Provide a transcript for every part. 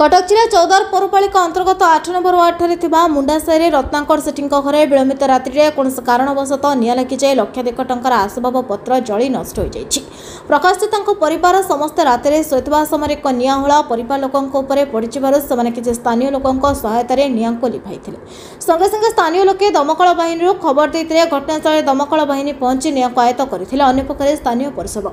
कटक जिला चौदार पौरपालिका अंतर्गत 8 number ward मुंडासाई Ratnakar सेठी घरे विलंबित रात्रि में कौन कारणवश निआं लगी लक्षाधिक टंकार आसबाब पत्र जली नष्ट हो जाइछि। प्रकाश परिवार समस्त राति शोइथिबा समय एक निआंहुला परिवार लोकों पड़िबारु से किसी स्थानीय लोकों सहायतार निआं को लिभाइथिले। संगे संगे स्थानीय लोके दमकल बाहिनी खबर देते घटनास्थल दमकल बाहिनी पहुंची निआं को आयत्त करथिले। अन्यपक्षे स्थानीय परिषद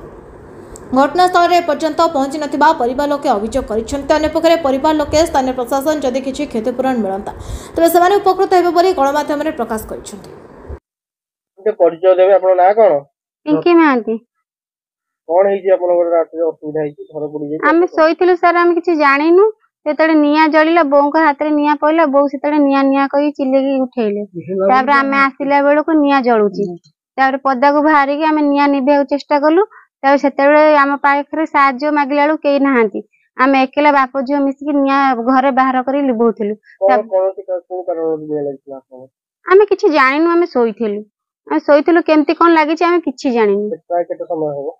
घटनास्थल में पर्यंत पहुंची नथिबा परिवार लोके अभियोग करिसेंते। अन्यपक्षे परिवार लोके स्थानीय प्रशासन जदि किछि क्षतिपूरण मिलता तबे सेमाने उपकृत हेबे बोली गणमाध्यम रे प्रकाश करिसेंते। जे परिचय देबे आपन ना कोन पिंकी महांती कोन हेइ जे आपन घर रात रे असुविधा हेइ घर पड़ी जे हम सोइथिलु सर हम किछि जानिनु सेतडे निया जळिला बोंक हाथ रे निया पइला बो सेतडे निया निया कहि चिल्लेकी उठेइले तापर हमें आसिला बेलो को निया जळुची तापर पद्दा को बाहरी के हमें निया निभे चेष्टा कलु तापर सेतडे हम पाखरे साहाय्य मागिलाळु केई नाहांती आमे एकेला बाप जियो मिसिकी निया घरे बाहर करी लिबोथिलु को कारण निया लागला आपन हमें किछि जानिनु हमें सोइथिलु केमती कोन लागिछि हमें किछि जानिनु केते समय हो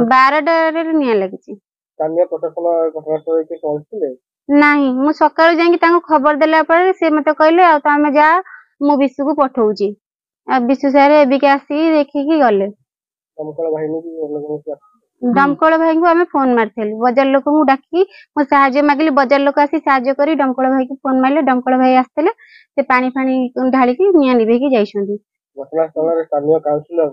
12टा रे निया लागिछि। स्थानीय प्रशासन घटनास्थल के पहुंचले नहीं मु सकाळ जाई तांको खबर देला पर से मते कहले आ तमे जा मु विशु को पठौची आ विशु सारे एबी के आसी देखि की गले दमकल बाहिनी की दमकल भाई को हमें फोन मारथेली बाजार लोक को डाकी मो सहाय्य मागली बाजार लोक आसी सहाय्य करी दमकल भाई को फोन मारले दमकल भाई आस्तेले से पानी फानी ढाली की निया निभे की जाइछंदी। घटनास्थल रे स्थानीय काउंसिलर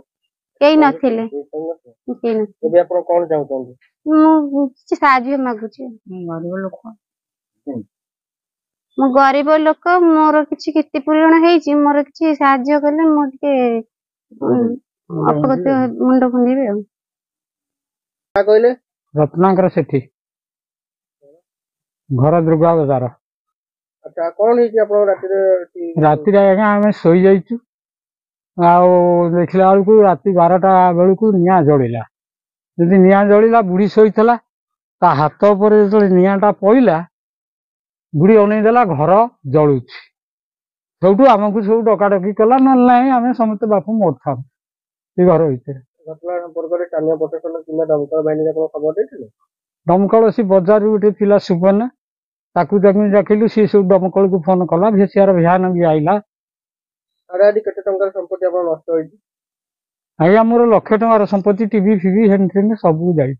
केई नथिले केई न एबे आपण कोन चाहउछन मु सहाय्य मागुची मु गरीब लोक मोर किछि क्षतिपूरण हेछि मोर किछि सहाय्य करले मो के अपगत मुंड खुंदीबे का कहले रत्नाकर सेठी घर दुर्गा बाजार। अच्छा कोन हेछि आपण राति रे आमे सोई जाइछु आ देखला बेलकु राति 12टा बेलकु निया जळिला जदि निया जळिला बुढ़ी सोईथला ता हाथ पर जो नियाटा पइला बुढ़ी अनै देला घर जळुछि सबटू हमकु सब डकाडकी कला न नाही आमे समस्त बापू मोर था ए घर भीतर घटना संपर्क रे स्थानीय प्रशासन किना दमकल बाहिनी को खबर देथिले दमकल सी बाजार उठे थिला सुपन ताकू देखिलु सी सब दमकल को फोन कला भेसियार भयान भी आइला अरे आदि कते टंकार संपत्ति आपन नष्ट होइछि आया मोर लाख टंकार संपत्ति टीवी फीवी हेन सब जाई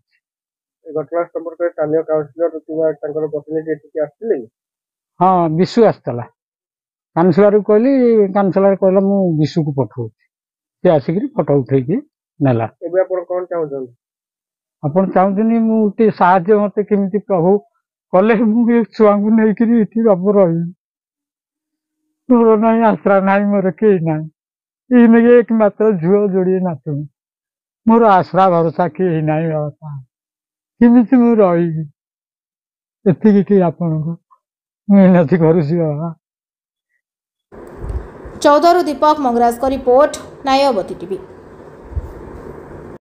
घटना संपर्क रे स्थानीय काउंसिलर किना टंकर प्रतिनिधि एठी आस्थिले हां विशु आस्तला काउंसिलर को कहली काउंसिलर कहला मु विशु को पठौ से आसिकरी फोटो उठै के नेला। एबे आपण कोन चाहउछन आपण चाहउछनी मु ते सहाय्य मते केमिति प्रभु कले मु छुआ को नै करी इति बाबू रही मोर नै आश्रा नै मोर के नै इने एक मात्र झुओ जोड़ी नातु मोर आश्रा भरोसा के नै बाबा केमिति मु रही एति की आपण को मेहनत करूसी बाबा। चौधरी दीपक मंगराज को रिपोर्ट नायवती टीवी।